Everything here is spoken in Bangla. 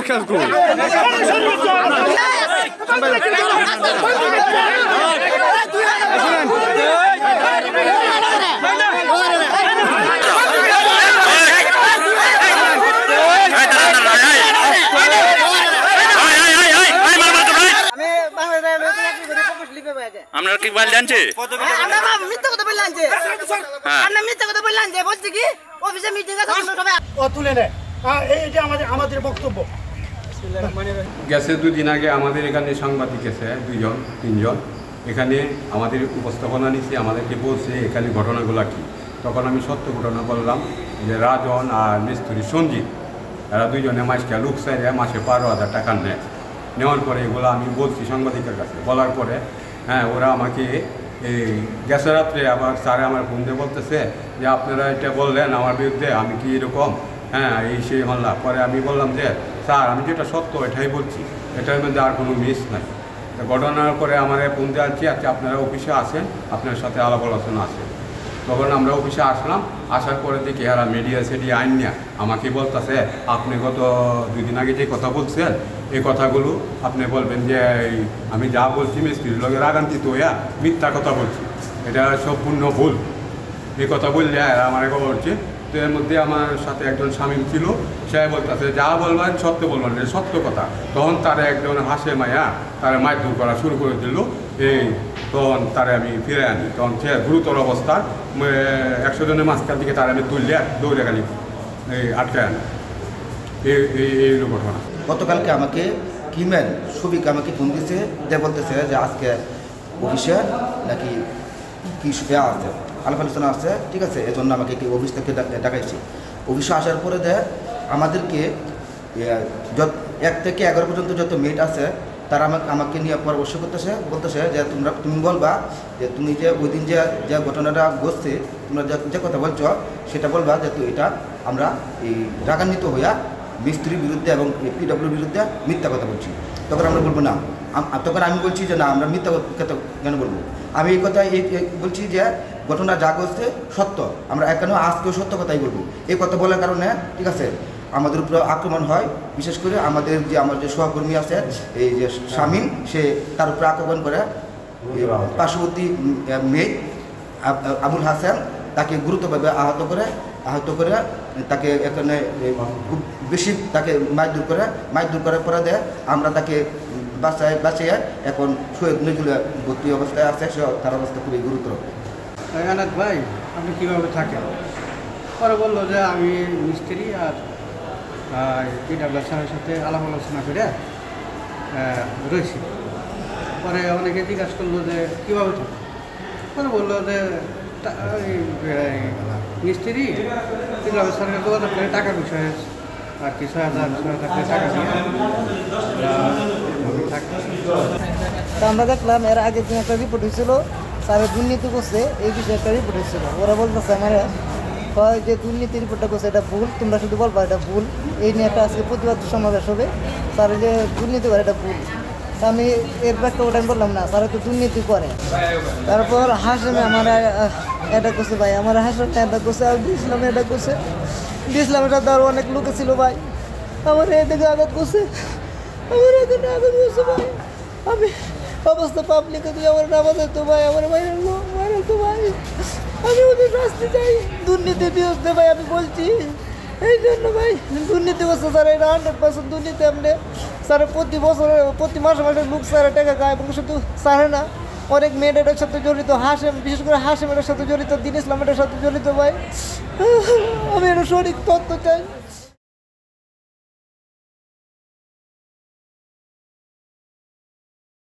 খেয়াল করুন। আপনারা কি বল জানছে মিথ্যা কথা বললেন যে আপনি মিথ্যা কথা বললেন যে বলছি কি অফিসে মিটিং আছে সবাই ও তুলে নেয়। এইটা আমাদের বক্তব্য। গেছে 2 দিন আগে আমাদের এখানে সাংবাদিক এসে 2 3 জন এখানে আমাদের উপস্থাপনা নিচ্ছে, আমাদেরকে বলছে এখানে ঘটনাগুলো কী। তখন আমি সত্য ঘটনা বললাম যে রাজন আর মিস্ত্রি সঞ্জিত এরা 2 জনে মাসকে লুক চাইলে মাসে 12,000 টাকা নেয়। নেওয়ার পরে এগুলো আমি বলছি সাংবাদিকের কাছে, বলার পরে ওরা আমাকে এই গ্যাসের রাত্রে আবার স্যারে আমার ফোন দিয়ে বলতেছে যে আপনারা এটা বললেন আমার বিরুদ্ধে, আমি কি এরকম এই সেই হল্লা। পরে আমি বললাম যে স্যার আমি যেটা সত্য এটাই বলছি, এটার মধ্যে আর কোনো মিস নাই। ঘটনার পরে আমার ফোন দিয়ে আছি, আচ্ছা আপনারা অফিসে আসেন, আপনার সাথে আলাপ আলোচনা আছে। তখন আমরা অফিসে আসলাম, আসার পরে দেখি এরা মিডিয়া সেডিয়া আইন নিয়ে আমাকে বলতেছে আপনি গত 2 দিন আগে যে কথা বলছেন এই কথাগুলো আপনি বলবেন যে আমি যা বলছি মিস্ত্রির লোকের আগান্তিত হইয়া মিথ্যা কথা বলছি, এটা সম্পূর্ণ ভুল। এই কথা বললে আমার খবর হচ্ছে। তো এর মধ্যে আমার সাথে একজন স্বামী ছিল, সে বলতেছে যা বলবেন সত্য বলবেন, সত্য কথা। তখন তারা একজন হাসে মায়া তারা মারধর করা শুরু করে দিল। তখন তারা আমি ফিরে আনি, তখন সে গুরুতর অবস্থার 100 জনের মাঝখান থেকে তারা আমি তুললে দৌড়ে খালি আটকে আনি। এই ঘটনা। গতকালকে আমাকে কিমেল সুবিক আমাকে ফোন দিয়েছে, যে বলতেছে যে আজকে অফিসে নাকি কি আছে আলাপ আলোচনা আছে, ঠিক আছে, এজন্য আমাকে অফিস থেকে ডাকাইছে। অফিসে আসার পরে আমাদেরকে 1 থেকে 11 পর্যন্ত যত মেট আছে তারা আমাকে নিয়ে পরামর্শ বলতেছে যে তুমি বলবা যে তুমি যে ওই দিন যে ঘটনাটা ঘটছে তোমরা যে কথা বলছো সেটা বলবা যে এটা আমরা এই রাগান্বিত হইয়া মিস্ত্রির বিরুদ্ধে এবং পিডব্লিউর বিরুদ্ধে মিথ্যা কথা বলছি। তখন আমরা বলবো না, তখন আমি বলছি যে না আমরা মিথ্যা কথা কেন বলবো। আমি এই কথা বলছি যে ঘটনা যা ঘটছে সত্য, আমরা কেন আজকেও সত্য কথাই বলবো। এই কথা বলার কারণে ঠিক আছে আমাদের উপরে আক্রমণ হয়, বিশেষ করে আমার যে সহকর্মী আছে এই যে শামিম, সে তার উপরে আক্রমণ করে। পার্শ্ববর্তী মেয়ে আবুল হাসান তাকে গুরুতরভাবে আহত করে তাকে এখানে খুব বেশি তাকে মারধর করার পরে আমরা তাকে বাঁচিয়ে এখন শহীদ নজরুল ভর্তি অবস্থায় আছে, তার অবস্থা খুবই গুরুতর। আনাদ ভাই আপনি কীভাবে থাকেন? পরে বললো যে আমি মিস্ত্রি আর পিডব্লিউ স্যারের সাথে আলাপ আলোচনা করে রয়েছি। পরে অনেকে জিজ্ঞাসা করলো যে কীভাবে থাকে, পরে বললো যে মিস্ত্রি পিডব্লিউ স্যারের যোগাযোগ করে টাকার বিষয়ে আর কি 6,000 টাকা দিয়ে তা আমরা দেখলাম এর আগের দিন একটা রিপোর্ট হয়েছিল, স্যারের দুর্নীতি করছে এই বিষয়ে একটা রিপোর্ট হয়েছিল। ওরা বলতেছে আমার যে দুর্নীতি রিপোর্টটা করছে এটা ভুল, তোমরা শুধু বলবা এটা ভুল। এই নিয়ে একটা আজকে প্রতিবাদ সমাবেশ হবে, স্যার যে দুর্নীতি করে এটা ভুল। তা আমি এর ব্যাপারটা ওটা বললাম না, স্যার তো দুর্নীতি করে। তারপর হাসেমে আমার এটা করছে ভাই, আমার হাসেম এটা করছে, আর দিয়েছিলাম এটা করছে, দিয়েছিলাম এটা তো আরও অনেক লোকে ছিল ভাই। আমার এদিকে আঘাত করছে, আমার এখানে আঘাত করছে ভাই। আমি অবস্থা পাবলিকে তুই আমার নামাজ তো ভাই, আমার মাইরের তো ভাই। আমি ওদের রাস্তায় যাই দুর্নীতির বিরুদ্ধে ভাই আমি বলছি, এই জন্য ভাই দুর্নীতি করছে স্যার, এটা 100% দুর্নীতি। আপনি স্যার প্রতি বছর প্রতি মাসে লোক স্যারের টাকা খায়, এবং শুধু স্যারে না অনেক মেয়ের এটার সাথে জড়িত, হাসেম বিশেষ করে হাসেম এটার সাথে জড়িত, দিন ইসলাম এটার সাথে জড়িত ভাই। আমি এটা সঠিক তথ্য চাই।